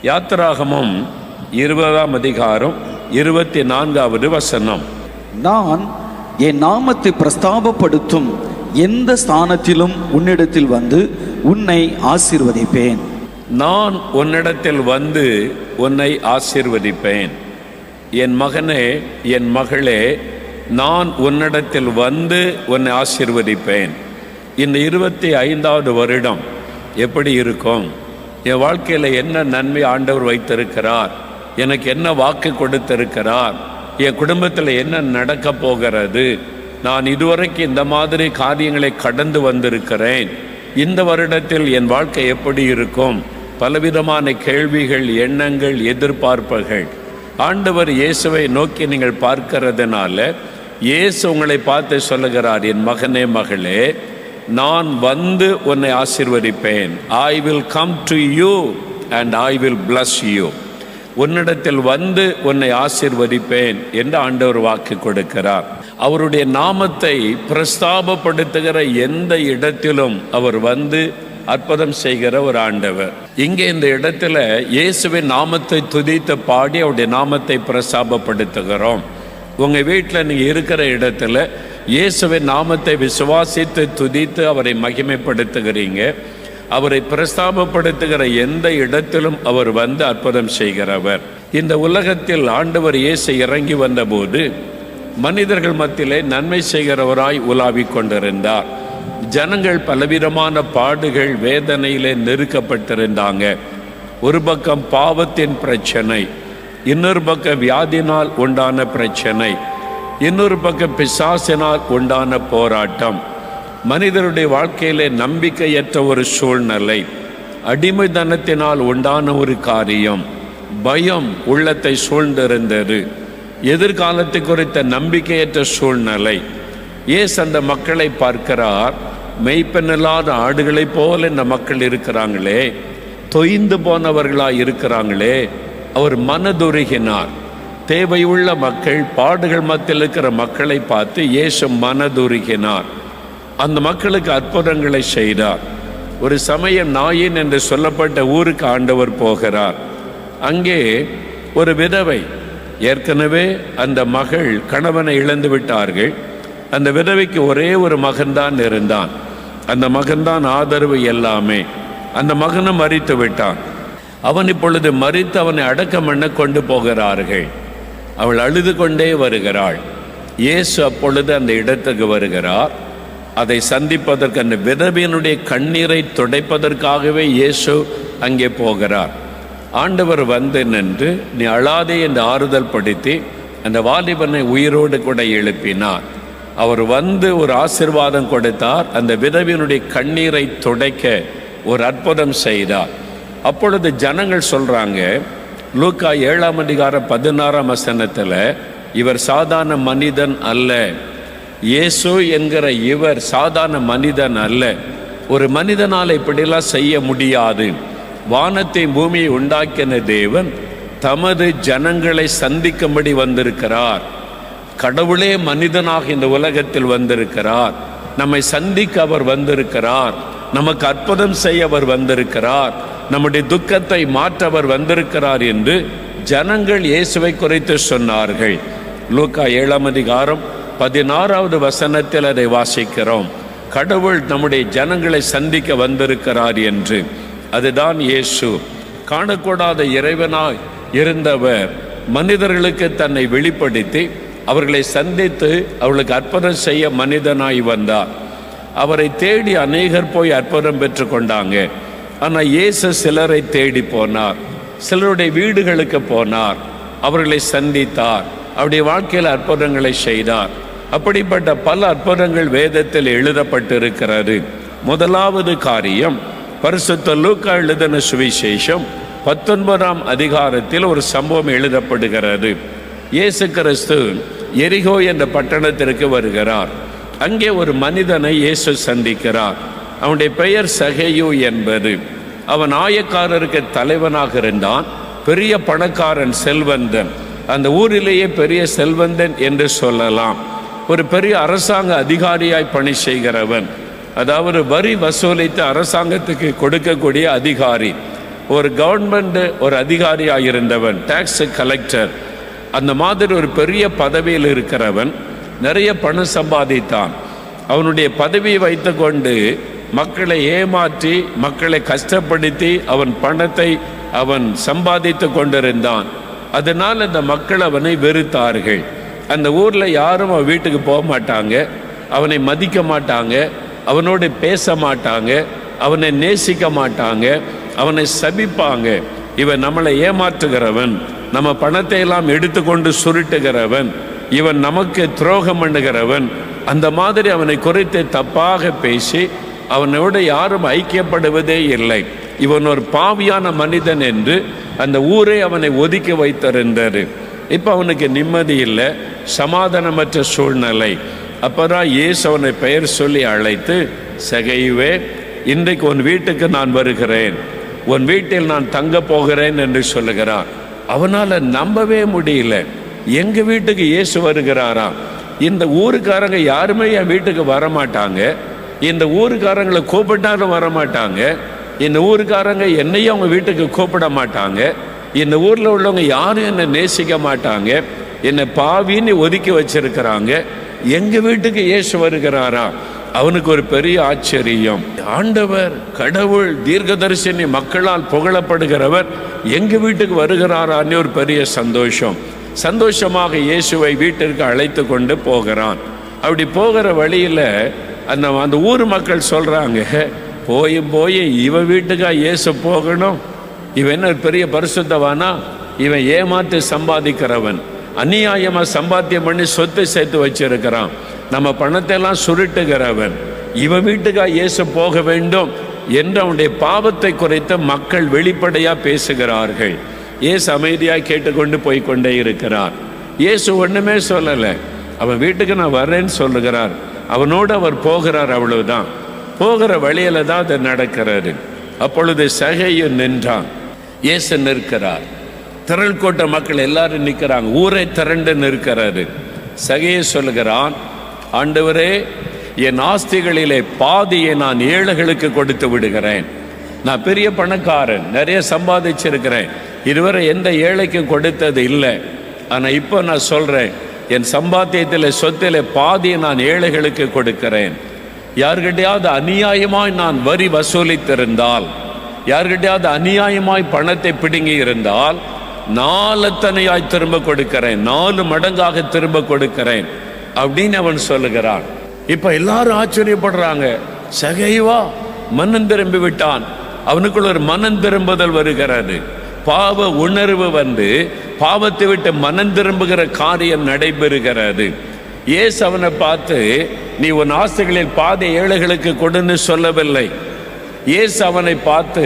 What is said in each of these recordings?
யாத்திராகமம் 20ஆம் அதிகாரம் 24வது வசனம். நான் என் நாமத்தை பிரஸ்தாபப்படுத்தும் எந்த ஸ்தானத்திலும் உன்னிடத்தில் வந்து உன்னை ஆசீர்வதிப்பேன். நான் உன்னிடத்தில் வந்து உன்னை ஆசீர்வதிப்பேன். என் மகனே, என் மகளே, நான் உன்னிடத்தில் வந்து உன்னை ஆசீர்வதிப்பேன். இந்த 25வது வருடம் எப்படி இருக்கும்? என் வாழ்க்கையில் என்ன நன்மை ஆண்டவர் வைத்திருக்கிறார்? எனக்கு என்ன வாக்கு கொடுத்திருக்கிறார்? என் குடும்பத்தில் என்ன நடக்க போகிறது? நான் இதுவரைக்கும் இந்த மாதிரி காரியங்களை கடந்து வந்திருக்கிறேன். இந்த வருடத்தில் என் வாழ்க்கை எப்படி இருக்கும்? பலவிதமான கேள்விகள், எண்ணங்கள், எதிர்பார்ப்புகள். ஆண்டவர் இயேசுவை நோக்கி நீங்கள் பார்க்கிறதுனால இயேசு உங்களை பார்த்து சொல்லுகிறார், என் மகனே, மகளே, நான் வந்து உன்னை ஆசீர்வதிப்பேன். I will come to you and I will bless you. உன்னிடத்தில் வந்து உன்னை ஆசீர்வதிப்பேன் என்று ஆண்டவர் வாக்கு கொடுக்கிறார். அவருடைய நாமத்தை பிரஸ்தாபப்படுத்துகிற எந்த இடத்திலும் அவர் வந்து அற்புதம் செய்கிற ஒரு ஆண்டவர். இங்கே இந்த இடத்துல இயேசுவின் நாமத்தை துதித்து பாடி அவருடைய நாமத்தை பிரஸ்தாபப்படுத்துகிறோம். உங்கள் வீட்டில் நீங்கள் இருக்கிற இடத்துல இயேசுவின் நாமத்தை விசுவாசித்து துதித்து அவரை மகிமைப்படுத்துகிறீங்க. அவரை பிரஸ்தாபப்படுத்துகிற எந்த இடத்திலும் அவர் வந்து அற்புதம் செய்கிறவர். இந்த உலகத்தில் ஆண்டவர் இயேசு இறங்கி வந்தபோது மனிதர்கள் மத்தியிலே நன்மை செய்கிறவராய் உலாவிக் கொண்டிருந்தார். ஜனங்கள் பலவிதமான பாடுகள், வேதனையிலே நெருக்கப்பட்டிருந்தாங்க. ஒரு பக்கம் பாவத்தின் பிரச்சனை, இன்னொரு பக்கம் வியாதினால் உண்டான பிரச்சனை, இன்னொரு பக்கம் பிசாசினால் உண்டான போராட்டம், மனிதருடைய வாழ்க்கையிலே நம்பிக்கையற்ற ஒரு சூழ்நிலை, அடிமைத்தனத்தினால் உண்டான ஒரு காரியம், பயம் உள்ளத்தை சூழ்ந்திருந்தது, எதிர்காலத்தை குறித்த நம்பிக்கையற்ற சூழ்நிலை. இயேசு அந்த மக்களை பார்க்கிறார். மெய்ப்பெண்ணில்லாத ஆடுகளைப் போல இந்த மக்கள் இருக்கிறாங்களே, தொய்ந்து போனவர்களாக இருக்கிறாங்களே. அவர் மனதுருகினார். தேவையுள்ள மக்கள், பாடுகள் மத்தியில் இருக்கிற மக்களை பார்த்து இயேசு மனதுருகினார். அந்த மக்களுக்கு அற்புதங்களை செய்தார். ஒரு சமயம் நாயின் என்று சொல்லப்பட்ட ஊருக்கு ஆண்டவர் போகிறார். அங்கே ஒரு விதவை, ஏற்கனவே அந்த மகள் கணவனை இழந்து விட்டார்கள். அந்த விதவைக்கு ஒரே ஒரு மகன்தான் இருந்தான். அந்த மகன்தான் ஆதரவு எல்லாமே. அந்த மகனும் மரித்து விட்டான். அவன் இப்பொழுது மரித்து அவனை அடக்கம் பண்ண கொண்டு போகிறார்கள். அவள் அழுது கொண்டே வருகிறாள். இயேசு அப்பொழுது அந்த இடத்துக்கு வருகிறார். அதை சந்திப்பதற்கு, அந்த விதவையினுடைய கண்ணீரை துடைப்பதற்காகவே இயேசு அங்கே போகிறார். ஆண்டவர் வந்து நின்று, நீ அழாதே என்று ஆறுதல் படுத்தி அந்த வாலிபனை உயிரோடு கூட எழுப்பினார். அவர் வந்து ஒரு ஆசீர்வாதம் கொடுத்தார். அந்த விதவையினுடைய கண்ணீரை துடைக்க ஒரு அற்புதம் செய்தார். அப்பொழுது ஜனங்கள் சொல்றாங்க, லூக்கா 7ஆம் அதிகாரம் 16ஆம் வசனத்தில், இவர் சாதாரண மனிதன் அல்ல. இயேசு என்கிற இவர் சாதாரண மனிதன் அல்ல. ஒரு மனிதனால் இப்படிலாம் செய்ய முடியாது. வானத்தை பூமியை உண்டாக்கின தேவன் தமது ஜனங்களை சந்திக்கும்படி வந்திருக்கிறார். கடவுளே மனிதனாக இந்த உலகத்தில் வந்திருக்கிறார். நம்மை சந்திக்க அவர் வந்திருக்கிறார். நமக்கு அற்புதம் செய்ய அவர் வந்திருக்கிறார். நம்முடைய துக்கத்தை மாற்ற அவர் வந்திருக்கிறார் என்று ஜனங்கள் இயேசுவை குறித்து சொன்னார்கள். லூக்கா 7ஆம் அதிகாரம் 16வது வசனத்தில் அதை வாசிக்கிறோம். கடவுள் நம்முடைய ஜனங்களை சந்திக்க வந்திருக்கிறார் என்று. அதுதான் இயேசு. காணக்கூடாத இறைவனாய் இருந்தவர் மனிதர்களுக்கு தன்னை வெளிப்படுத்தி அவர்களை சந்தித்து அவர்களுக்கு அற்புதம் செய்ய மனிதனாய் வந்தார். அவரை தேடி அநேகர் போய் அற்புதம் பெற்று கொண்டாங்க. ஆனால் இயேசு சிலரை தேடி போனார். சிலருடைய வீடுகளுக்கு போனார். அவர்களை சந்தித்தார். அவருடைய வாழ்க்கையில் அற்புதங்களை செய்தார். அப்படிப்பட்ட பல அற்புதங்கள் வேதத்தில் எழுதப்பட்டிருக்கிறது. முதலாவது காரியம், பரிசுத்த லூக்கா எழுதின சுவிசேஷம் 19ஆம் அதிகாரத்தில் ஒரு சம்பவம் எழுதப்படுகிறது. இயேசு கிறிஸ்து எரிகோ என்ற பட்டணத்திற்கு வருகிறார். அங்கே ஒரு மனிதனை இயேசு சந்திக்கிறார். அவனுடைய பெயர் சகேயு என்பது. அவன் ஆயக்காரருக்கு தலைவனாக இருந்தான். பெரிய பணக்காரன், செல்வந்தன். அந்த ஊரிலேயே பெரிய செல்வந்தன் என்று சொல்லலாம். ஒரு பெரிய அரசாங்க அதிகாரியாய் பணி செய்கிறவன். அதாவது வரி வசூலித்து அரசாங்கத்துக்கு கொடுக்கக்கூடிய அதிகாரி. ஒரு கவர்மெண்ட் ஒரு அதிகாரியாக இருந்தவன், டாக்ஸ் கலெக்டர், அந்த மாதிரி ஒரு பெரிய பதவியில் இருக்கிறவன் நிறைய பணம் சம்பாதித்தான். அவனுடைய பதவியை வைத்து கொண்டு மக்களை ஏமாற்றி மக்களை கஷ்டப்படுத்தி அவன் பணத்தை அவன் சம்பாதித்து கொண்டிருந்தான். அதனால் அந்த மக்கள் அவனை வெறுத்தார்கள். அந்த ஊரில் யாரும் அவன் வீட்டுக்கு போக மாட்டாங்க, அவனை மதிக்க மாட்டாங்க, அவனோடு பேச மாட்டாங்க, அவனை நேசிக்க மாட்டாங்க, அவனை சபிப்பாங்க. இவன் நம்மளை ஏமாற்றுகிறவன், நம்ம பணத்தை எல்லாம் எடுத்துக்கொண்டு சுருட்டுகிறவன், இவன் நமக்கு துரோகம் பண்ணுகிறவன், அந்த மாதிரி அவனை குறித்து தப்பாக பேசி அவனோடு யாரும் ஐக்கியப்படுவதே இல்லை. இவன் ஒரு பாவியான மனிதன் என்று அந்த ஊரை அவனை ஒதுக்கி வைத்திருந்தார். இப்போ அவனுக்கு நிம்மதி இல்லை, சமாதானமற்ற சூழ்நிலை. அப்போதான் இயேசு அவனை பெயர் சொல்லி அழைத்து, சகையுவே, இன்றைக்கு உன் வீட்டுக்கு நான் வருகிறேன், உன் வீட்டில் நான் தங்க போகிறேன் என்று சொல்லுகிறான். அவனால் நம்பவே முடியல. எங்கள் வீட்டுக்கு இயேசு வருகிறாராம். இந்த ஊருக்காரங்க யாருமே என் வீட்டுக்கு வரமாட்டாங்க, இந்த ஊருக்காரங்களை கூப்பிட்டாலும் வரமாட்டாங்க, இந்த ஊருக்காரங்க என்னையும் அவங்க வீட்டுக்கு கூப்பிட மாட்டாங்க, இந்த ஊரில் உள்ளவங்க யாரும் என்னை நேசிக்க மாட்டாங்க, என்னை பாவின்னு ஒதுக்கி வச்சிருக்கிறாங்க, எங்கள் வீட்டுக்கு இயேசு வருகிறாரா? அவனுக்கு ஒரு பெரிய ஆச்சரியம். ஆண்டவர், கடவுள், தீர்க்கதரிசனி, மக்களால் புகழப்படுகிறவர் எங்கள் வீட்டுக்கு வருகிறாரான்னு ஒரு பெரிய சந்தோஷம். சந்தோஷமாக இயேசுவை வீட்டிற்கு அழைத்து கொண்டு போகிறான். அப்படி போகிற வழியில் அந்த ஊர் மக்கள் சொல்கிறாங்க, போய் இவன் வீட்டுக்கா இயேசு போகணும்? இவன் என்ன பெரிய பரிசுத்தவானா? இவன் ஏமாற்றி சம்பாதிக்கிறவன், அநியாயமாக சம்பாத்தியம் பண்ணி சொத்து சேர்த்து வச்சிருக்கிறான், நம்ம பணத்தை எல்லாம் சுருட்டுகிறவன், இவன் வீட்டுக்கா இயேசு போக வேண்டும் என்று அவனுடைய பாவத்தை குறைத்து மக்கள் வெளிப்படையாக பேசுகிறார்கள். இயேசு அமைதியாக கேட்டுக்கொண்டு போய்கொண்டே இருக்கிறார். இயேசு ஒன்றுமே சொல்லலை, அவன் வீட்டுக்கு நான் வர்றேன்னு சொல்லுகிறார். அவனோடு அவர் போகிறார், அவ்வளவுதான். போகிற வழியில தான் அது நடக்கிறாரு. அப்பொழுது சகையு நின்றான். இயேசு நிற்கிறார். திரள் கூட்ட மக்கள் எல்லாரும் நிற்கிறாங்க, ஊரை திரண்டு நிற்கிறாரு. சகையு சொல்லுகிறான், ஆண்டவரே, என் ஆஸ்திகளிலே பாதியை நான் ஏழைகளுக்கு கொடுத்து விடுகிறேன். நான் பெரிய பணக்காரன், நிறைய சம்பாதிச்சிருக்கிறேன், இதுவரை எந்த ஏழைக்கும் கொடுத்தது இல்லை. ஆனால் இப்போ நான் சொல்கிறேன், என் சம்பாத்தியத்தில் சொத்தில் பாதியை நான் ஏழைகளுக்கு கொடுக்கிறேன். யார்கிட்டையாவது அநியாயமாய் நான் வரி வசூலித்திருந்தால், யார்கிட்டையாவது அநியாயமாய் பணத்தை பிடுங்கி இருந்தால் 4 திரும்ப கொடுக்கிறேன், 4 மடங்காக திரும்ப கொடுக்கிறேன் அப்படின்னு அவன் சொல்லுகிறான். இப்ப எல்லாரும் ஆச்சரியப்படுறாங்க. சகைவா மனம் திரும்பி விட்டான். அவனுக்குள்ள ஒரு மனம் திரும்புதல் வருகிறது. பாவ உணர்வு வந்து பாவத்தை விட்டு மனம் திரும்புகிற காரியம் நடைபெறுகிறது. இயேசு அவனை பார்த்து, நீ உன் ஆஸ்திகளில் பாதி ஏழைகளுக்கு கொடுன்னு சொல்லவில்லை. இயேசு அவனை பார்த்து,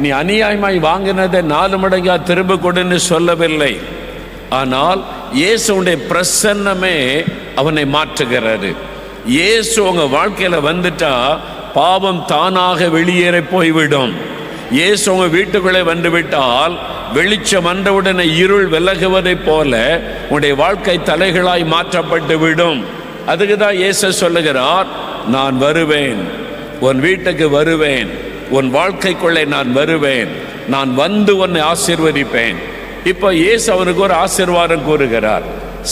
நீ அநியாயமாய் வாங்கினதை 4 மடங்கா திரும்ப கொடுன்னு சொல்லவில்லை. ஆனால் இயேசுடைய பிரசன்னமே அவனை மாற்றுகிறது. இயேசு உங்க வாழ்க்கையில வந்துட்டா பாவம் தானாக வெளியேற போய்விடும். இயேசு உங்க வீட்டுக்குள்ளே வந்துவிட்டால் வெளிச்சம் வந்தவுடனே இருள் விலகுவதை போல உன்னுடைய வாழ்க்கை தலைகளாய் மாற்றப்பட்டு விடும். அதுக்கு தான் இயேசு சொல்லுகிறார், நான் வருவேன், உன் வீட்டுக்கு வருவேன், உன் வாழ்க்கைக்குள்ளே நான் வருவேன், நான் வந்து உன்னை ஆசீர்வதிப்பேன். இப்போ இயேசு அவனுக்கு ஒரு ஆசீர்வாதம் கூறுகிறார்.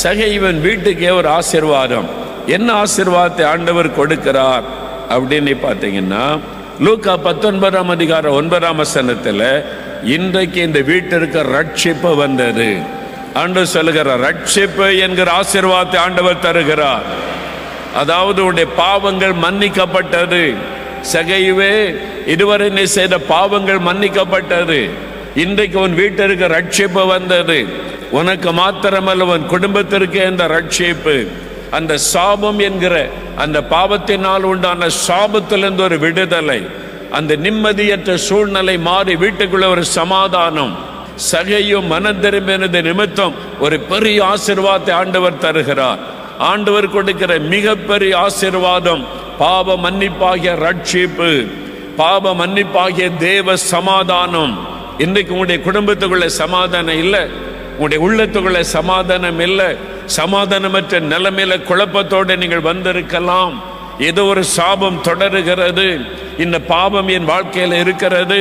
சகைவன் வீட்டுக்கே ஒரு ஆசீர்வாதம். என்ன ஆசீர்வாதத்தை ஆண்டவர் கொடுக்கிறார் அப்படின்னு பார்த்தீங்கன்னா, லூக்கா 19ஆம் அதிகாரம் 9ஆம் வசனத்தில், இன்றைக்கு இந்த வீட்டிற்கு ரட்சிப்பு வந்தது. ஆண்டவர் சொல்லுகிறார், ரட்சிப்பு என்கிற ஆசீர்வாதத்தை ஆண்டவர் தருகிறார். அதாவது உன்னுடைய பாவங்கள் மன்னிக்கப்பட்டது. சகையுவே, இதுவரை நீ செய்த பாவங்கள் மன்னிக்கப்பட்டது. இன்றைக்கு உன் வீட்டிற்கு ரட்சிப்பு வந்தது. உனக்கு மாத்திரமல்ல, உன் குடும்பத்திற்கு இந்த ரட்சிப்பு. அந்த சாபம் என்கிற அந்த பாவத்தினால் உண்டான சாபத்திலிருந்து ஒரு விடுதலை, அந்த நிம்மதியற்ற சூழ்நிலை மாறி வீட்டுக்குள்ள ஒரு சமாதானம். சகையும் மனம் திரும்பினது நிமித்தம் ஒரு பெரிய ஆசீர்வாதத்தை ஆண்டவர் தருகிறார். ஆண்டவர் கொடுக்கிற மிகப்பெரிய ஆசீர்வாதம் பாவ மன்னிப்பாகிய ரட்சிப்பு, பாவ மன்னிப்பாகிய தேவ சமாதானம். இன்றைக்கு உங்களுடைய குடும்பத்துக்குள்ள சமாதானம் இல்லை, உங்களுடைய உள்ளத்துக்குள்ள சமாதானம் இல்லை, சமாதானமற்ற நிலைமையில குழப்பத்தோடு நீங்கள் வந்திருக்கலாம். ஏதோ ஒரு சாபம் தொடருகிறது, இந்த பாவம் என் வாழ்க்கையில் இருக்கிறது,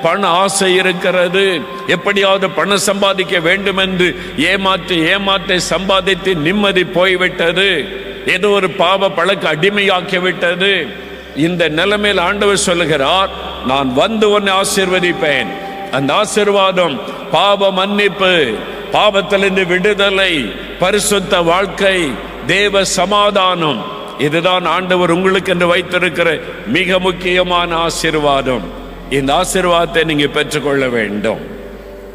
பண ஆசை இருக்கிறது, எப்படியாவது பணம் சம்பாதிக்க வேண்டும் என்று ஏமாற்றி சம்பாதித்து நிம்மதி போய்விட்டது, ஏதோ ஒரு பாவ பழக்க அடிமையாக்கி விட்டது. இந்த நிலைமையில் ஆண்டவர் சொல்லுகிறார், நான் வந்து உன்னை ஆசீர்வதிப்பேன். அந்த ஆசீர்வாதம் பாவ மன்னிப்பு, பாவத்திலிருந்து விடுதலை, பரிசுத்த வாழ்க்கை, தேவ சமாதானம். இதுதான் ஆண்டவர் உங்களுக்கு என்று வைத்திருக்கிற மிக முக்கியமான ஆசீர்வாதம். இந்த ஆசீர்வாதத்தை நீங்க பெற்றுக்கொள்ள வேண்டும்.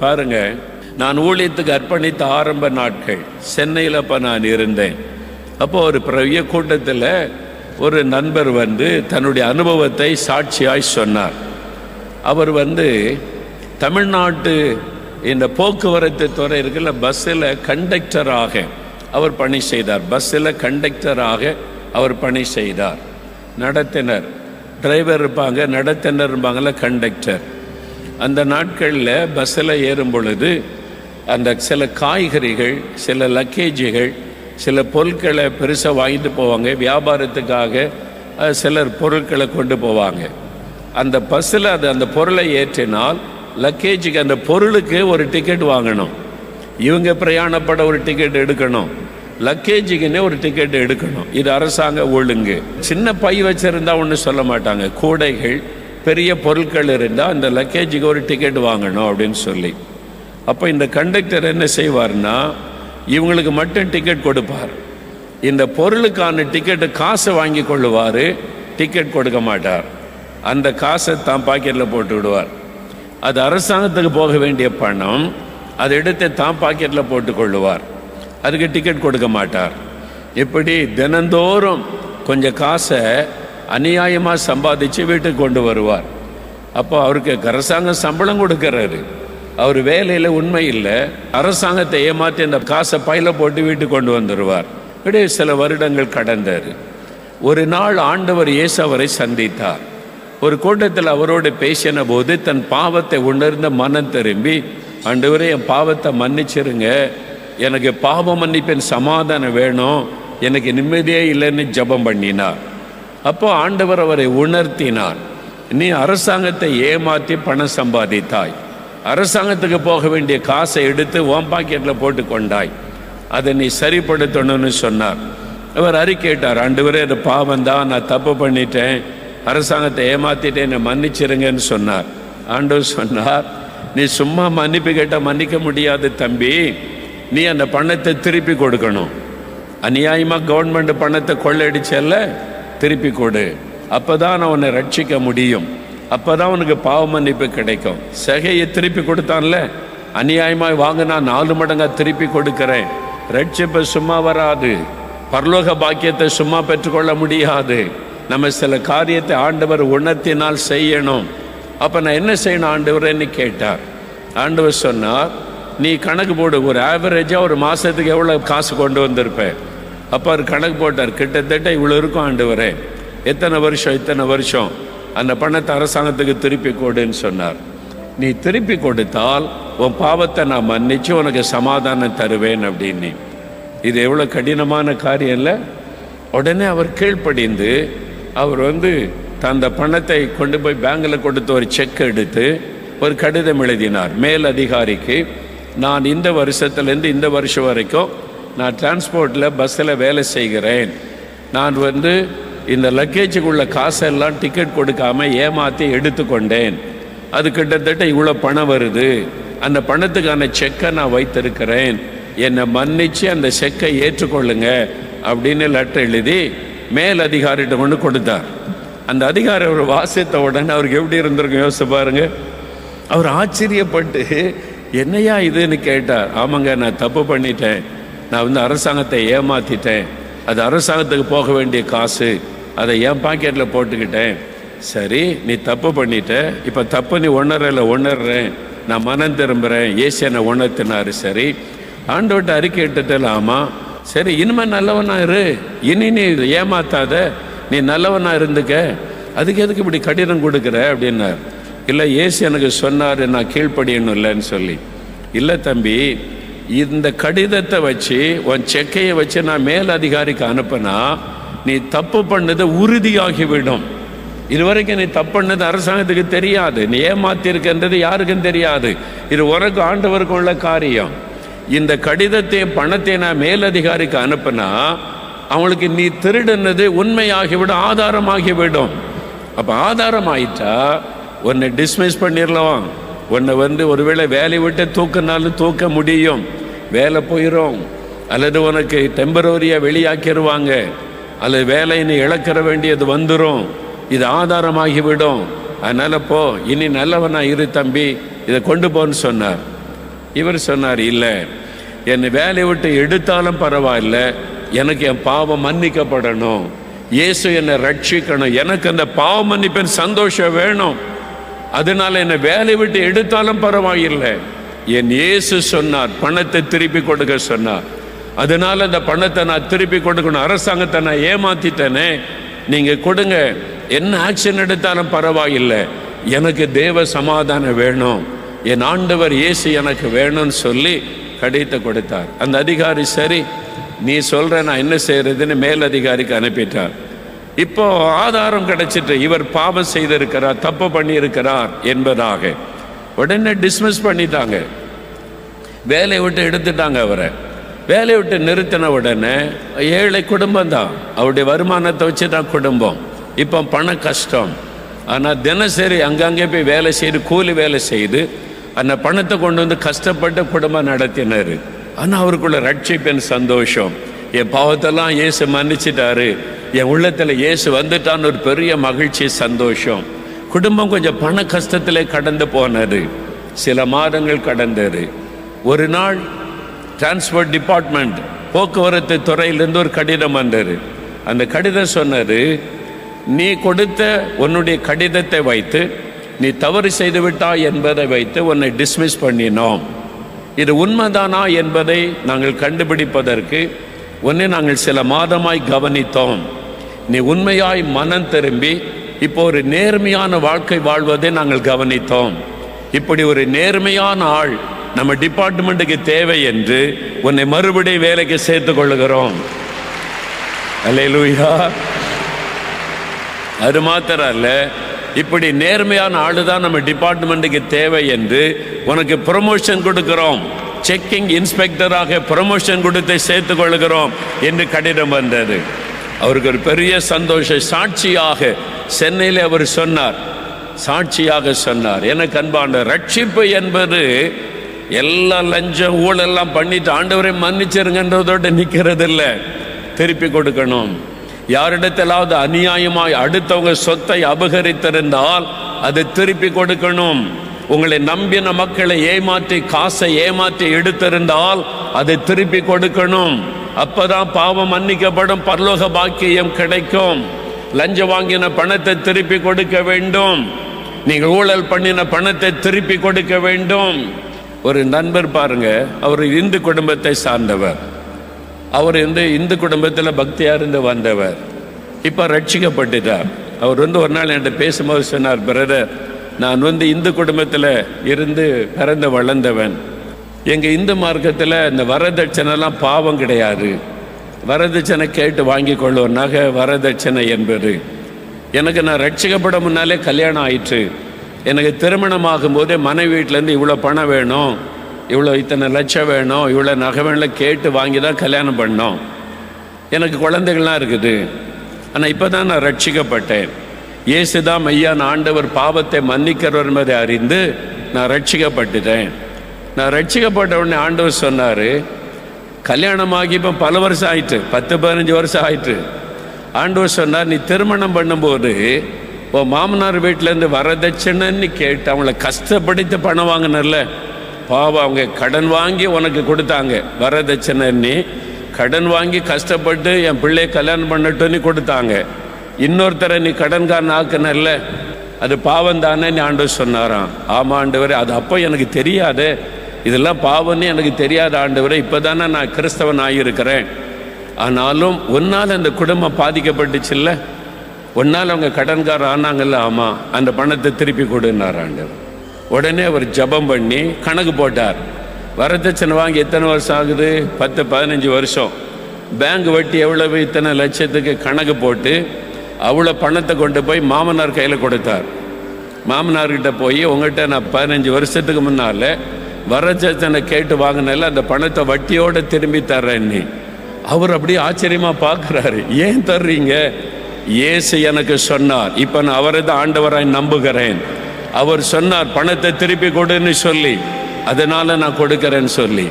பாருங்க, நான் ஊழியத்துக்கு அர்ப்பணித்த ஆரம்ப நாட்கள் சென்னையில் அப்போ நான் இருந்தேன். அப்போ ஒரு பெரிய கூட்டத்தில் ஒரு நண்பர் வந்து தன்னுடைய அனுபவத்தை சாட்சியாய் சொன்னார். அவர் வந்து தமிழ்நாட்டு இந்த போக்குவரத்து துறை இருக்குல்ல, பஸ்ஸில் கண்டக்டராக அவர் பணி செய்தார். பஸ்ஸில் கண்டக்டராக அவர் பணி செய்தார். நடத்தினர், டிரைவர் இருப்பாங்க, நடத்தினர் இருப்பாங்கள்ல, கண்டக்டர். அந்த நாட்களில் பஸ்ஸில் ஏறும் பொழுது அந்த சில காய்கறிகள், சில லக்கேஜுகள், சில பொருட்களை பெருசாக வாங்கிட்டு போவாங்க. வியாபாரத்துக்காக சிலர் பொருட்களை கொண்டு போவாங்க. அந்த பஸ்ஸில் அந்த பொருளை ஏற்றினால் லக்கேஜுக்கு, அந்த பொருளுக்கு ஒரு டிக்கெட் வாங்கணும். இவங்க பிரயாணப்பட ஒரு டிக்கெட் எடுக்கணும், லக்கேஜுக்குன்னே ஒரு டிக்கெட் எடுக்கணும். இது அரசாங்க ஒழுங்கு. சின்ன பை வச்சிருந்தா ஒன்றும் சொல்ல மாட்டாங்க. கூடைகள், பெரிய பொருட்கள் இருந்தால் அந்த லக்கேஜுக்கு ஒரு டிக்கெட் வாங்கணும் அப்படின்னு சொல்லி. அப்போ இந்த கண்டக்டர் என்ன செய்வார்னா, இவங்களுக்கு மட்டும் டிக்கெட் கொடுப்பார். இந்த பொருளுக்கான டிக்கெட்டு காசை வாங்கி கொள்ளுவார், டிக்கெட் கொடுக்க மாட்டார். அந்த காசை தான் பாக்கெட்டில் போட்டு விடுவார். அது அரசாங்கத்துக்கு போக வேண்டிய பணம், அதை எடுத்து தான் பாக்கெட்டில் போட்டு கொள்ளுவார். அதுக்கு டிக்கெட் கொடுக்க மாட்டார். இப்படி தினந்தோறும் கொஞ்சம் காசை அநியாயமாக சம்பாதிச்சு வீட்டுக்கு கொண்டு வருவார். அப்போ அவருக்கு அரசாங்கம் சம்பளம் கொடுக்கறாரு, அவர் வேலையில் உண்மை இல்லை, அரசாங்கத்தை ஏமாற்றி அந்த காசை பையில போட்டு வீட்டுக்கு கொண்டு வந்துடுவார். இப்படி சில வருடங்கள் கடந்தார். ஒரு நாள் ஆண்டவர் இயேசு அவரை சந்தித்தார். ஒரு கூட்டத்தில் அவரோடு பேசின போது தன் பாவத்தை உணர்ந்த மனம் திரும்பி, ஆண்டவரே என் பாவத்தை மன்னிச்சிருங்க, எனக்கு பாவ மன்னிப்பின் சமாதானம் வேணும், எனக்கு நிம்மதியே இல்லைன்னு ஜெபம் பண்ணினார். அப்போ ஆண்டவர் அவரை உணர்த்தினார், நீ அரசாங்கத்தை ஏமாற்றி பணம் சம்பாதித்தாய், அரசாங்கத்துக்கு போக வேண்டிய காசை எடுத்து உன் பாக்கெட்டில் போட்டு கொண்டாய், அதை நீ சரிப்படுத்தணும்னு சொன்னார். அவர் அறிக்கையிட்டார், ஆண்டவரே அது பாவம் தான், நான் தப்பு பண்ணிட்டேன், அரசாங்கத்தை ஏமாத்திட்டேன், என்னை மன்னிச்சிருங்கன்னு சொன்னார். ஆண்டவர் சொன்னார், நீ சும்மா மன்னிப்பு கேட்டால் மன்னிக்க முடியாது தம்பி, நீ அந்த பணத்தை திருப்பி கொடுக்கணும். அநியாயமாக கவர்மெண்ட் பணத்தை கொள்ளையடிச்சல்ல, திருப்பி கொடு, அப்போ தான் நான் உன்னை ரட்சிக்க முடியும், அப்போ தான் உனக்கு பாவ மன்னிப்பு கிடைக்கும். சகையை திருப்பி கொடுத்தான்ல, அநியாயமாக வாங்கினா 4 மடங்காக திருப்பி கொடுக்கிறேன். ரட்சிப்பு சும்மா வராது, பரலோக பாக்கியத்தை சும்மா பெற்றுக்கொள்ள முடியாது. நம்ம சில காரியத்தை ஆண்டவர் உணர்த்தினால் செய்யணும். அப்போ நான் என்ன செய்யணும் ஆண்டவரேன்னு கேட்டார். ஆண்டவர் சொன்னார், நீ கணக்கு போடு, ஒரு ஆவரேஜாக ஒரு மாதத்துக்கு எவ்வளோ காசு கொண்டு வந்திருப்பேன். அப்போ அவர் கணக்கு போட்டார், கிட்டத்தட்ட இவ்வளோ இருக்கும் ஆண்டவரே, இத்தனை வருஷம் அந்த பணத்தை அரசாங்கத்துக்கு திருப்பி கொடுன்னு சொன்னார். நீ திருப்பி கொடுத்தால் உன் பாவத்தை நான் மன்னிச்சு உனக்கு சமாதானம் தருவேன் அப்படின்னு. இது எவ்வளோ கடினமான காரியம் இல்லை? உடனே அவர் கீழ்ப்படிந்து அவர் அந்த பணத்தை கொண்டு போய் பேங்கில் கொடுத்து ஒரு செக் எடுத்து ஒரு கடிதம் எழுதினார் மேல் அதிகாரிக்கு. நான் இந்த வருஷத்துலேருந்து இந்த வருஷம் வரைக்கும் நான் டிரான்ஸ்போர்ட்டில் பஸ்ஸில் வேலை செய்கிறேன், நான் இந்த லக்கேஜுக்குள்ள காசெல்லாம் டிக்கெட் கொடுக்காமல் ஏமாற்றி எடுத்துக்கொண்டேன், அது கிட்டத்தட்ட இவ்வளோ பணம் வருது, அந்த பணத்துக்கான செக்கை நான் வைத்திருக்கிறேன், என்னை மன்னித்து அந்த செக்கை ஏற்றுக்கொள்ளுங்க அப்படின்னு லெட்டர் எழுதி மேல் அதிகாரிகிட்ட கொண்டு கொடுத்தார். அந்த அதிகாரி அவர் வாசித்த உடனே அவருக்கு எப்படி இருந்திருக்கும் யோசிச்சு பாருங்க. அவர் ஆச்சரியப்பட்டு என்னையா இதுன்னு கேட்டார். ஆமாங்க, நான் தப்பு பண்ணிட்டேன், நான் அரசாங்கத்தை ஏமாத்திட்டேன், அது அரசாங்கத்துக்கு போக வேண்டிய காசு, அதை என் பாக்கெட்டில் போட்டுக்கிட்டேன். சரி, நீ தப்பு பண்ணிட்ட, இப்போ தப்பு நீ உணர்றேன், நான் மனம் திரும்புகிறேன், ஏசு என்னை உணர்த்தினார். சரி, ஆண்டவர்கிட்ட அறிக்கை இட்டுட்டல, ஆமாம், சரி, இனிமேல் நல்லவனா இரு, இனி நீ ஏமாத்தாத, நீ நல்லவனா இருந்துக்க, அதுக்கு எதுக்கு இப்படி கடிதம் கொடுக்குற அப்படின்னார். இல்லை, ஏசு எனக்கு சொன்னார் நான் கீழ்ப்படியணும் இல்லைன்னு சொல்லி. இல்லை தம்பி, இந்த கடிதத்தை வச்சு உன் செக்கையை வச்சு நான் மேல் அதிகாரிக்கு அனுப்பினா நீ தப்பு பண்ணது உறுதியாகிவிடும். இதுவரைக்கும் நீ தப்பு பண்ணது அரசாங்கத்துக்கு தெரியாது, நீ ஏமாத்திருக்கின்றது யாருக்கும் தெரியாது. இது உனக்கு ஆண்டவருக்கு உள்ள காரியம். இந்த கடிதத்தையும் பணத்தை நான் மேலதிகாரிக்கு அனுப்புனா அவங்களுக்கு நீ திருடுனது உண்மையாகிவிடும், ஆதாரமாகிவிடும். அப்போ ஆதாரம் ஆயிட்டா உன்னை டிஸ்மிஸ் பண்ணிடலாம். உன்னை ஒருவேளை வேலையை விட்டு தூக்கினாலும் தூக்க முடியும், வேலை போயிடும். அல்லது உனக்கு டெம்பரரியாக வெளியாக்கிடுவாங்க, அல்லது வேலையை நீ இழக்கிற வேண்டியது வந்துடும். இது ஆதாரமாகிவிடும். அதனால் போ, இனி நல்லவனா இரு தம்பி, இதை கொண்டு போன்னு சொன்னார். இவர் சொன்னார், இல்லை, என்னை வேலையை விட்டு எடுத்தாலும் பரவாயில்ல, எனக்கு என் பாவம் மன்னிக்கப்படணும், இயேசு என்னை ரட்சிக்கணும், எனக்கு அந்த பாவம் மன்னிப்பின் சந்தோஷம் வேணும். அதனால என்னை வேலையை விட்டு எடுத்தாலும் பரவாயில்லை, என் இயேசு சொன்னார் பணத்தை திருப்பி கொடுக்க சொன்னார், அதனால அந்த பணத்தை நான் திருப்பி கொடுக்கணும். அரசாங்கத்தை நான் ஏமாத்திட்டேனே, நீங்கள் கொடுங்க, என்ன ஆக்ஷன் எடுத்தாலும் பரவாயில்லை, எனக்கு தேவ சமாதானம் வேணும், என் ஆண்டவர் இயேசு எனக்கு வேணும்னு சொல்லி கடிதத்தை கொடுத்தார். அந்த அதிகாரி சரி நீ சொல்ற, நான் என்ன செய்யறதுன்னு மேலதிகாரிக்கு அனுப்பிட்டார். இப்போ ஆதாரம் கிடைச்சிட்டு இவர் பாவம் செய்திருக்கிறார், தப்பு பண்ணியிருக்கிறார் என்பதாக உடனே டிஸ்மிஸ் பண்ணிட்டாங்க, வேலையை விட்டு எடுத்துட்டாங்க. அவரை வேலையை விட்டு நிறுத்தின உடனே ஏழை குடும்பம் தான், அவருடைய வருமானத்தை வச்சு தான் குடும்பம். இப்போ பண கஷ்டம். ஆனால் தினசரி அங்கங்கே போய் வேலை செய்து கூலி வேலை செய்து அந்த பணத்தை கொண்டு வந்து கஷ்டப்பட்டு குடும்பம் நடத்தினார். ஆனால் அவருக்குள்ள ரட்சிப்பின் சந்தோஷம், என் பாவத்தெல்லாம் இயேசு மன்னிச்சிட்டாரு, என் உள்ளத்தில் இயேசு வந்துட்டான்னு ஒரு பெரிய மகிழ்ச்சி சந்தோஷம். குடும்பம் கொஞ்சம் பண கஷ்டத்திலே கடந்து போனது. சில மாதங்கள் கடந்தது. ஒரு நாள் டிரான்ஸ்போர்ட் டிபார்ட்மெண்ட், போக்குவரத்து துறையிலிருந்து ஒரு கடிதம் வந்தது. அந்த கடிதம் சொன்னது, நீ கொடுத்த உன்னுடைய கடிதத்தை வைத்து நீ தவறு செய்து விட்டாய் என்பதை வைத்து உன்னை டிஸ்மிஸ் பண்ணினோம். இது உண்மைதானா என்பதை நாங்கள் கண்டுபிடிப்பதற்கு உன்னை நாங்கள் சில மாதமாய் கவனித்தோம். நீ உண்மையாய் மனம் திரும்பி இப்போ ஒரு நேர்மையான வாழ்க்கை வாழ்வதை நாங்கள் கவனித்தோம். இப்படி ஒரு நேர்மையான ஆள் நம்ம டிபார்ட்மெண்ட்டுக்கு தேவை என்று உன்னை மறுபடியும் வேலைக்கு சேர்த்து கொள்ளுகிறோம். அல்லேலூயா. அது மாத்திரம் அல்ல, இப்படி நேர்மையான ஆளு தான் நம்ம டிபார்ட்மெண்ட்டுக்கு தேவை என்று உனக்கு ப்ரமோஷன் கொடுக்கிறோம், செக்கிங் இன்ஸ்பெக்டராக ப்ரமோஷன் கொடுத்து சேர்த்து கொள்கிறோம் என்று கடிதம் வந்தது. அவருக்கு ஒரு பெரிய சந்தோஷம். சாட்சியாக சென்னையில் அவர் சொன்னார், சாட்சியாக சொன்னார், எனக்கு அன்பான ரட்சிப்பு என்பது எல்லாம் லஞ்சம் ஊழெல்லாம் பண்ணிட்டு ஆண்டவரை மன்னிச்சிருங்கன்றதோடு நிற்கிறது இல்லை, திருப்பி கொடுக்கணும். யாரிடத்திலாவது அநியாயமாய் அடுத்தவங்க சொத்தை அபகரித்திருந்தால் அதை திருப்பி கொடுக்கணும். உங்களை நம்பின மக்களை ஏமாற்றி காசை ஏமாற்றி எடுத்திருந்தால் அதை திருப்பி கொடுக்கணும். அப்பதான் பாவம் மன்னிக்கப்படும், பரலோக பாக்கியம் கிடைக்கும். லஞ்சம் வாங்கின பணத்தை திருப்பி கொடுக்க வேண்டும், நீங்கள் ஊழல் பண்ணின பணத்தை திருப்பி கொடுக்க வேண்டும். ஒரு நண்பர் பாருங்க, அவர் இந்து குடும்பத்தை சார்ந்தவர். அவர் இந்து குடும்பத்தில் பக்தியாக இருந்து வந்தவர். இப்போ ரட்சிக்கப்பட்டுட்டார். அவர் ஒரு நாள் என்கிட்ட பேசும்போது சொன்னார், பிரதர், நான் இந்து குடும்பத்தில் இருந்து பிறந்து வளர்ந்தவன். எங்கள் இந்து மார்க்கத்தில் இந்த வரதட்சணைலாம் பாவம் கிடையாது. வரதட்சணை கேட்டு வாங்கி கொள்ளும் நகை வரதட்சணை என்பது. எனக்கு நான் ரட்சிக்கப்பட முன்னாலே கல்யாணம் ஆயிற்று. எனக்கு திருமணம் ஆகும்போதே மனைவி வீட்டிலேருந்து இவ்வளோ பணம் வேணும், இவ்வளோ இத்தனை லட்சம் வேணும், இவ்வளோ நகை வேணும் கேட்டு வாங்கி தான் கல்யாணம் பண்ணோம். எனக்கு குழந்தைகள்லாம் இருக்குது. ஆனால் இப்போ தான் நான் ரட்சிக்கப்பட்டேன். இயேசுதான் மெய்யான ஆண்டவர், பாவத்தை மன்னிக்கிறவர் என்பதை அறிந்து நான் ரட்சிக்கப்பட்டுட்டேன். நான் ரட்சிக்கப்பட்ட உடனே ஆண்டவர் சொன்னார், கல்யாணமாகி இப்போ பல வருஷம் ஆயிட்டு, 10-15 வருஷம் ஆயிட்டு. ஆண்டவர் சொன்னார், நீ திருமணம் பண்ணும்போது உன் மாமனார் வீட்டிலேருந்து வரதட்சணைன்னு கேட்டு அவங்கள கஷ்டப்படுத்தி பணம் வாங்கினர்ல, பாவம் அவங்க கடன் வாங்கி உனக்கு கொடுத்தாங்க. வரதட்சணைன்னு கடன் வாங்கி கஷ்டப்பட்டு என் பிள்ளையை கல்யாணம் பண்ணட்டுன்னு கொடுத்தாங்க. இன்னொருத்தரை நீ கடன்காரன் ஆக்குனல்ல, அது பாவம் தானே நீ ஆண்டவர் சொன்னாராம். ஆமாம் ஆண்டவரே, அது அப்போ எனக்கு தெரியாது, இதெல்லாம் பாவம்னு எனக்கு தெரியாத ஆண்டவரே, இப்போ தானே நான் கிறிஸ்தவன் ஆகியிருக்கிறேன். ஆனாலும் ஒன்னால் அந்த குடும்பம் பாதிக்கப்பட்டுச்சுல்ல, ஒன்னால் அவங்க கடன்காரர் ஆனாங்கல்ல, ஆமாம், அந்த பணத்தை திருப்பி கொடுன்னார் ஆண்டவர். உடனே அவர் ஜபம் பண்ணி கணக்கு போட்டார். வரதட்சணை வாங்கி எத்தனை வருஷம் ஆகுது? 10-15 வருஷம். பேங்க் வட்டி எவ்வளவு, இத்தனை லட்சத்துக்கு கணக்கு போட்டு அவ்வளோ பணத்தை கொண்டு போய் மாமனார் கையில் கொடுத்தார். மாமனார்கிட்ட போய், உங்கள்கிட்ட நான் 15 வருஷத்துக்கு முன்னால் வரதட்சணை கேட்டு வாங்கினால அந்த பணத்தை வட்டியோடு திரும்பி தர்றேன்னு. அவர் அப்படியே ஆச்சரியமாக பார்க்குறாரு. ஏன் தர்றீங்க? இயேசு எனக்கு சொன்னார், இப்போ நான் அவரை தான் ஆண்டவராய் நம்புகிறேன். அவர் சொன்னார் பணத்தை திருப்பி கொடுன்னு சொல்லி, அதனால நான் கொடுக்கிறேன்னு சொல்லி.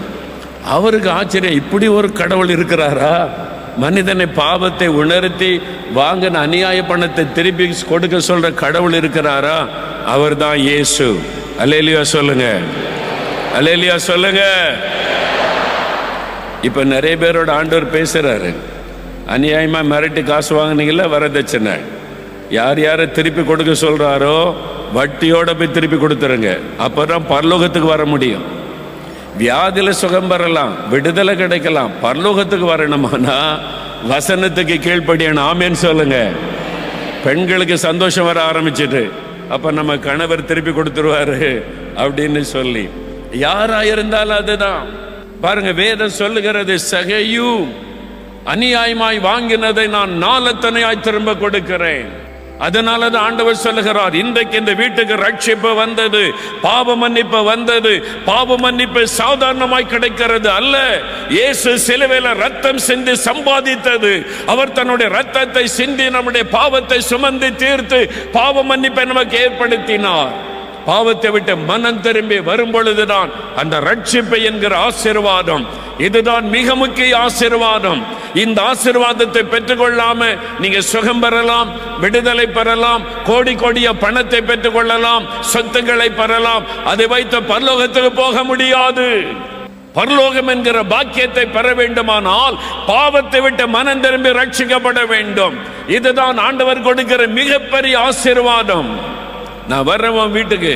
அவருக்கு ஆச்சரியம், இப்படி ஒரு கடவுள் இருக்கிறாரா? மனிதனை பாவத்தை உணர்த்தி வாங்கின அநியாய பணத்தை திருப்பி கொடுக்க சொல்ற கடவுள் இருக்கிறாரா? அவர் தான் இயேசு. அல்லேலூயா சொல்லுங்க, அல்லேலூயா சொல்லுங்க. இப்ப நிறைய பேரோட ஆண்டவர் பேசுறாரு. அநியாயமா மிரட்டி காசு வாங்கினீங்கல்ல வரதட்சணை, யார் யாரை திருப்பி கொடுக்க சொல்றாரோ வட்டியோட போய் திருப்பி கொடுத்துருங்க. அப்பதான் பரலோகத்துக்கு வர முடியும். வியாதியில சுகம் பெறலாம், விடுதலை கிடைக்கலாம். பரலோகத்துக்கு வரணுமானா வசனத்துக்கு கீழ்ப்படியான ஆமேன்னு சொல்லுங்க. பெண்களுக்கு சந்தோஷம் வர ஆரம்பிச்சிட்டு, அப்ப நம்ம கணவர் திருப்பி கொடுத்துருவாரு அப்படின்னு சொல்லி. யாரா இருந்தாலும் அதுதான். பாருங்க, வேதம் சொல்லுகிறது, சகையும் அநியாயமாய் வாங்கினதை நான் நாலத்தனையாய் திரும்ப கொடுக்கிறேன். அதனாலதான் ஆண்டவர் சொல்லுகிறார், இன்றைக்கு இந்த வீட்டுக்கு ரட்சிப்பு வந்தது, பாவ மன்னிப்பு வந்தது. பாவ மன்னிப்பு சாதாரணமாய் கிடைக்கிறது அல்ல. இயேசு சிலுவையில ரத்தம் சிந்தி சம்பாதித்தது. அவர் தன்னுடைய ரத்தத்தை சிந்தி நம்முடைய பாவத்தை சுமந்து தீர்த்து பாவ மன்னிப்பை நமக்கு ஏற்படுத்தினார். பாவத்தை விட்டு மனம் திரும்பி வரும் பொழுதுதான் அந்த ரட்சிப்பை என்கிற ஆசீர்வாதம். இதுதான் மிக முக்கிய ஆசீர்வாதம். இந்த ஆசீர்வாதத்தை பெற்றுக்கொள்ளாம நீங்க சுகம் பெறலாம், விடுதலை பெறலாம், கோடி கோடிய பணத்தை பெற்றுக்கொள்ளலாம், சொத்துக்களை பெறலாம். அதை வைத்து பரலோகத்துக்கு போக முடியாது. பரலோகம் என்கிற பாக்கியத்தை பெற வேண்டுமானால் பாவத்தை விட்டு மனம் திரும்பி ரட்சிக்கப்பட வேண்டும். இதுதான் ஆண்டவர் கொடுக்கிற மிகப்பெரிய ஆசீர்வாதம். நான் வர்றேன் உன் வீட்டுக்கு,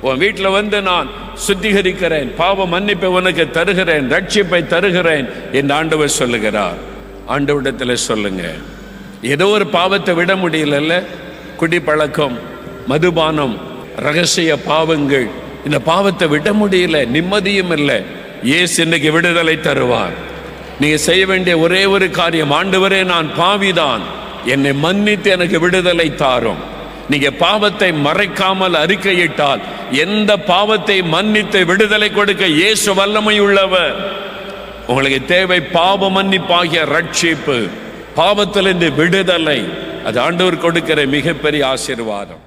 உன் வீட்டில் வந்து நான் சுத்திகரிக்கிறேன், பாவ மன்னிப்பை உனக்கு தருகிறேன், ரட்சிப்பை தருகிறேன் என்று ஆண்டவர் சொல்லுகிறார். ஆண்டவரிடத்தில் சொல்லுங்க. ஏதோ ஒரு பாவத்தை விட முடியல, குடி பழக்கம், மதுபானம், ரகசிய பாவங்கள், இந்த பாவத்தை விட முடியல, நிம்மதியும் இல்லை. இயேசு இன்னைக்கு விடுதலை தருவார். நீங்க செய்ய வேண்டிய ஒரே ஒரு காரியம், ஆண்டவரே நான் பாவிதான், என்னை மன்னித்து எனக்கு விடுதலை தாரும். நீங்க பாவத்தை மறைக்காமல் அறிக்கையிட்டால் எந்த பாவத்தை மன்னித்து விடுதலை கொடுக்க இயேசு வல்லமை உள்ளவர். உங்களுக்கு தேவை பாவ மன்னிப்பாகிய ரட்சிப்பு, பாவத்திலிருந்து விடுதலை. அது ஆண்டவர் கொடுக்கிற மிகப்பெரிய ஆசீர்வாதம்.